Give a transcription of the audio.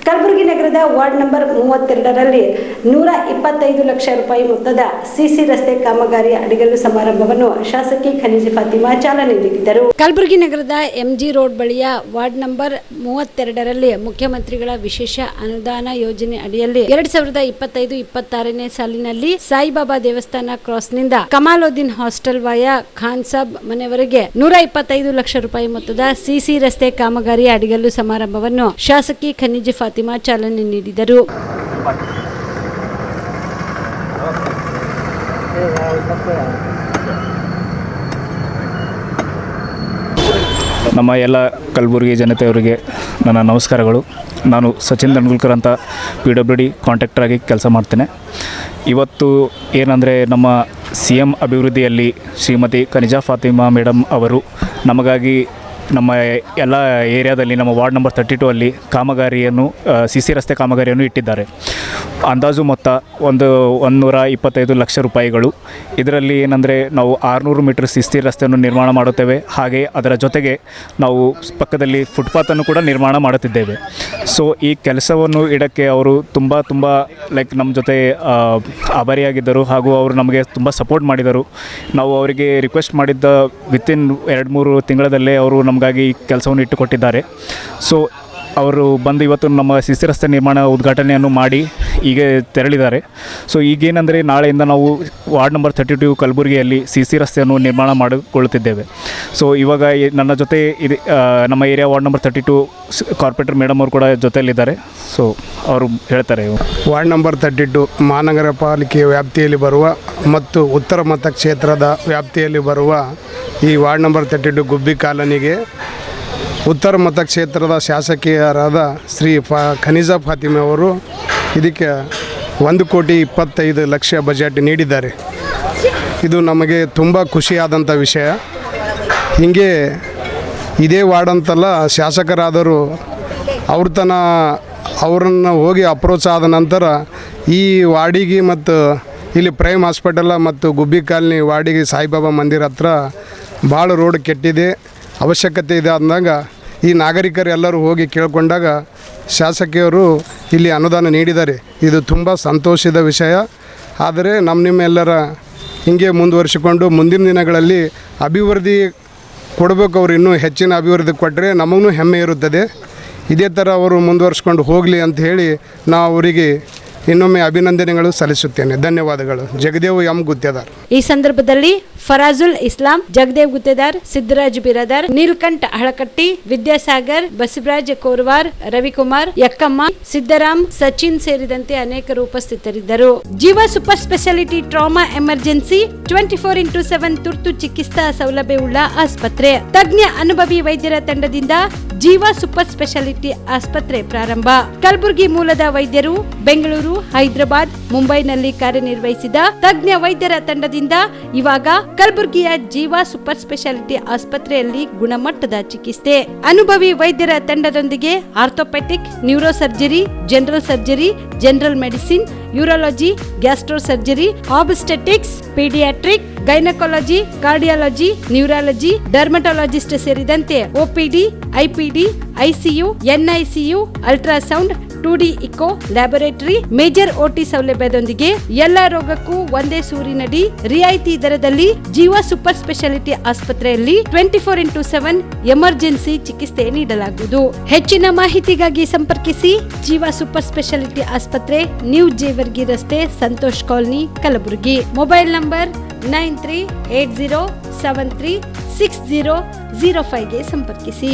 ಕಲಬುರಗಿ ನಗರದ ward number 32ರಲ್ಲಿ 125 lakh ರೂಪಾಯಿ ಮೊತ್ತದ ಸಿಸಿ ರಸ್ತೆ ಕಾಮಗಾರಿ ಅಡಿಗಲ್ಲು ಸಮಾರಂಭವನ್ನು ಶಾಸಕಿ ಖನಿಜಾ ಫಾತಿಮಾ ಚಾಲನೆ ನೀಡಿದರು. ಕಲಬುರಗಿ ನಗರದ ಎಂಜಿ ರೋಡ್ ಬಳಿಯ ವಾರ್ಡ್ ನಂಬರ್ 32ರಲ್ಲಿ ಮುಖ್ಯಮಂತ್ರಿಗಳ ವಿಶೇಷ ಅನುದಾನ ಯೋಜನೆ ಅಡಿಯಲ್ಲಿ 2025-26ನೇ ಸಾಲಿನಲ್ಲಿ ಸಾಯಿಬಾಬಾ ದೇವಸ್ಥಾನ ಕ್ರಾಸ್ನಿಂದ ಕಮಾಲುದ್ದೀನ್ ಹಾಸ್ಟೆಲ್ ವಾಯ ಖಾನ್ ಸಾಬ್ ಮನೆವರೆಗೆ 125 ಲಕ್ಷ ರೂಪಾಯಿ ಮೊತ್ತದ ಸಿಸಿ ರಸ್ತೆ ಕಾಮಗಾರಿ ಅಡಿಗಲ್ಲು ಸಮಾರಂಭವನ್ನು ಶಾಸಕಿ ಖನಿಜಾ ಫಾತಿಮಾ ಚಾಲನೆ ನೀಡಿದರು. ನಮ್ಮ ಎಲ್ಲ ಕಲಬುರಗಿ ಜನತೆಯವರಿಗೆ ನನ್ನ ನಮಸ್ಕಾರಗಳು. ನಾನು ಸಚಿನ್ ತೆಂಡೂಲ್ಕರ್ ಅಂತ PWD ಕಾಂಟ್ರಾಕ್ಟರ್ ಆಗಿ ಕೆಲಸ ಮಾಡ್ತೇನೆ. ಇವತ್ತು ಏನಂದರೆ ನಮ್ಮ CM ಅಭಿವೃದ್ಧಿಯಲ್ಲಿ ಶ್ರೀಮತಿ ಖನಿಜಾ ಫಾತಿಮಾ ಮೇಡಮ್ ಅವರು ನಮಗಾಗಿ ನಮ್ಮ ಎಲ್ಲ ಏರಿಯಾದಲ್ಲಿ ನಮ್ಮ ವಾರ್ಡ್ ನಂಬರ್ 32 ಅಲ್ಲಿ ಕಾಮಗಾರಿಯನ್ನು ಸಿಸಿ ರಸ್ತೆ ಕಾಮಗಾರಿಯನ್ನು ಇಟ್ಟಿದ್ದಾರೆ. ಅಂದಾಜು ಮೊತ್ತ 125 ಲಕ್ಷ ರೂಪಾಯಿಗಳು. ಇದರಲ್ಲಿ ಏನಂದರೆ ನಾವು 600 ಮೀಟರ್ ಸಿಸಿ ರಸ್ತೆಯನ್ನು ನಿರ್ಮಾಣ ಮಾಡುತ್ತೇವೆ. ಹಾಗೆ ಅದರ ಜೊತೆಗೆ ನಾವು ಪಕ್ಕದಲ್ಲಿ ಫುಟ್ಪಾತನ್ನು ಕೂಡ ನಿರ್ಮಾಣ ಮಾಡುತ್ತಿದ್ದೇವೆ. ಸೊ ಈ ಕೆಲಸವನ್ನು ಇಡೋಕ್ಕೆ ಅವರು ತುಂಬ ಲೈಕ್ ನಮ್ಮ ಜೊತೆ ಆಭಾರಿಯಾಗಿದ್ದರು ಹಾಗೂ ಅವರು ನಮಗೆ ತುಂಬ ಸಪೋರ್ಟ್ ಮಾಡಿದರು. ನಾವು ಅವರಿಗೆ ರಿಕ್ವೆಸ್ಟ್ ಮಾಡಿದ್ದ ವಿತಿನ್ 2-3 ತಿಂಗಳಲ್ಲೇ ಅವರು ನಮಗಾಗಿ ಕೆಲಸವನ್ನು ಇಟ್ಟುಕೊಟ್ಟಿದ್ದಾರೆ. ಸೊ ಅವರು ಬಂದು ಇವತ್ತು ನಮ್ಮ ಸಿಸಿ ರಸ್ತೆ ನಿರ್ಮಾಣ ಉದ್ಘಾಟನೆಯನ್ನು ಮಾಡಿ ಈಗ ತೆರಳಿದ್ದಾರೆ. ಸೊ ಈಗೇನೆಂದರೆ ನಾಳೆಯಿಂದ ನಾವು ವಾರ್ಡ್ ನಂಬರ್ 32 ಕಲಬುರಗಿಯಲ್ಲಿ ಸಿಸಿ ರಸ್ತೆಯನ್ನು ನಿರ್ಮಾಣ ಮಾಡಿಕೊಳ್ಳುತ್ತಿದ್ದೇವೆ. ಸೊ ಇವಾಗ ನನ್ನ ಜೊತೆ ಇದು ನಮ್ಮ area ward number 32 corporator madam ಅವರು ಕೂಡ ಜೊತೆಯಲ್ಲಿದ್ದಾರೆ. ಸೊ ಅವರು ಹೇಳ್ತಾರೆ. ವಾರ್ಡ್ ನಂಬರ್ 32 ಮಹಾನಗರ ಪಾಲಿಕೆಯ ವ್ಯಾಪ್ತಿಯಲ್ಲಿ ಬರುವ ಮತ್ತು ಉತ್ತರ ಮತಕ್ಷೇತ್ರದ ವ್ಯಾಪ್ತಿಯಲ್ಲಿ ಬರುವ ಈ ವಾರ್ಡ್ ನಂಬರ್ 32 ಗುಬ್ಬಿ ಕಾಲೋನಿಗೆ ಉತ್ತರ ಮತಕ್ಷೇತ್ರದ ಶಾಸಕಿಯರಾದ ಶ್ರೀ ಖನಿಜಾ ಫಾತಿಮಾ ಅವರು ಇದಕ್ಕೆ 1,25,00,000 ಬಜೆಟ್ ನೀಡಿದ್ದಾರೆ. ಇದು ನಮಗೆ ತುಂಬ ಖುಷಿಯಾದಂಥ ವಿಷಯ. ಹೀಗೆ ಇದೇ ವಾರ್ಡ್ ಅಂತಲ್ಲ, ಶಾಸಕರಾದರು ಅವರನ್ನು ಹೋಗಿ ಅಪ್ರೋಚ್ ಆದ ನಂತರ ಈ ವಾರ್ಡಿಗೆ ಮತ್ತು ಇಲ್ಲಿ ಪ್ರೈಮ್ ಹಾಸ್ಪಿಟಲ್ ಮತ್ತು ಗುಬ್ಬಿ ಕಾಲನಿ ವಾರ್ಡಿಗೆ ಸಾಯಿಬಾಬಾ ಮಂದಿರ ಹತ್ರ ಭಾಳ ರೋಡ್ ಕೆಟ್ಟಿದೆ, ಅವಶ್ಯಕತೆ ಇದೆ ಅಂದಾಗ ಈ ನಾಗರಿಕರೆಲ್ಲರೂ ಹೋಗಿ ಕೇಳಿಕೊಂಡಾಗ ಶಾಸಕಿಯರು ಇಲ್ಲಿ ಅನುದಾನ ನೀಡಿದ್ದಾರೆ. ಇದು ತುಂಬ ಸಂತೋಷದ ವಿಷಯ. ಆದರೆ ನಿಮ್ಮೆಲ್ಲರ ಹೀಗೆ ಮುಂದುವರಿಸಿಕೊಂಡು ಮುಂದಿನ ದಿನಗಳಲ್ಲಿ ಅಭಿವೃದ್ಧಿ ಕೊಡಬೇಕು. ಅವರು ಇನ್ನೂ ಹೆಚ್ಚಿನ ಅಭಿವೃದ್ಧಿ ಕೊಟ್ಟರೆ ನಮಗೂ ಹೆಮ್ಮೆ ಇರುತ್ತದೆ. ಇದೇ ಥರ ಅವರು ಮುಂದುವರಿಸ್ಕೊಂಡು ಹೋಗಲಿ ಅಂತ ಹೇಳಿ ನಾವು ಅವರಿಗೆ ಇನ್ನೊಮ್ಮೆ ಅಭಿನಂದನೆಗಳು ಸಲ್ಲಿಸುತ್ತೇನೆ. ಧನ್ಯವಾದಗಳು. ಜಗದೇವ್ ಎಂ ಗುತ್ತೇದಾರ್. ಈ ಸಂದರ್ಭದಲ್ಲಿ ಫರಾಜುಲ್ ಇಸ್ಲಾಂ, ಜಗದೇವ್ ಗುತ್ತೇದಾರ್, ಸಿದ್ದರಾಜ್ ಬಿರಾದಾರ್, ನೀಲ್ಕಂಠ ಹಳಕಟ್ಟಿ, ವಿದ್ಯಾಸಾಗರ್, ಬಸವರಾಜ್ ಕೋರ್ವಾರ್, ರವಿಕುಮಾರ್, ಯಕ್ಕಮ್ಮ, ಸಿದ್ದರಾಮ್, ಸಚಿನ್ ಸೇರಿದಂತೆ ಅನೇಕರು ಉಪಸ್ಥಿತರಿದ್ದರು. ಜೀವ super speciality trauma emergency 24x7 ತುರ್ತು ಚಿಕಿತ್ಸಾ ಸೌಲಭ್ಯವುಳ್ಳ ಆಸ್ಪತ್ರೆ. ತಜ್ಞ ಅನುಭವಿ ವೈದ್ಯರ ತಂಡದಿಂದ ಜೀವ ಸೂಪರ್ ಸ್ಪೆಷಾಲಿಟಿ ಆಸ್ಪತ್ರೆ ಪ್ರಾರಂಭ. ಕಲಬುರಗಿ ಮೂಲದ ವೈದ್ಯರು ಬೆಂಗಳೂರು, ಹೈದರಾಬಾದ್, ಮುಂಬೈನಲ್ಲಿ ಕಾರ್ಯನಿರ್ವಹಿಸಿದ ತಜ್ಞ ವೈದ್ಯರ ತಂಡದಿಂದ ಇವಾಗ ಕಲಬುರಗಿಯ ಜೀವ ಸೂಪರ್ ಸ್ಪೆಷಾಲಿಟಿ ಆಸ್ಪತ್ರೆಯಲ್ಲಿ ಗುಣಮಟ್ಟದ ಚಿಕಿತ್ಸೆ. ಅನುಭವಿ ವೈದ್ಯರ ತಂಡದೊಂದಿಗೆ orthopaedic, neuro surgery, general surgery, general medicine, urology, gastro surgery, obstetrics, paediatric, gynaecology, cardiology, neurology, dermatologist ಸೇರಿದಂತೆ OPD, IPD, ICU, NICU, ultrasound, 2D echo, laboratory, major OT ಸೌಲಭ್ಯದೊಂದಿಗೆ ಎಲ್ಲ ರೋಗಕ್ಕೂ ಒಂದೇ ಸೂರಿನಡಿ ರಿಯಾಯಿತಿ ದರದಲ್ಲಿ ಜೀವ ಸೂಪರ್ ಸ್ಪೆಷಾಲಿಟಿ ಆಸ್ಪತ್ರೆಯಲ್ಲಿ 24x7 ಎಮರ್ಜೆನ್ಸಿ ಚಿಕಿತ್ಸೆ ನೀಡಲಾಗುವುದು. ಹೆಚ್ಚಿನ ಮಾಹಿತಿಗಾಗಿ ಸಂಪರ್ಕಿಸಿ ಜೀವ ಸೂಪರ್ ಸ್ಪೆಷಾಲಿಟಿ ಆಸ್ಪತ್ರೆ, ನ್ಯೂ ಜೇವರ್ಗಿ ರಸ್ತೆ, Santosh colony, Kalaburagi. Mobile number 9380736005 ಗೆ ಸಂಪರ್ಕಿಸಿ.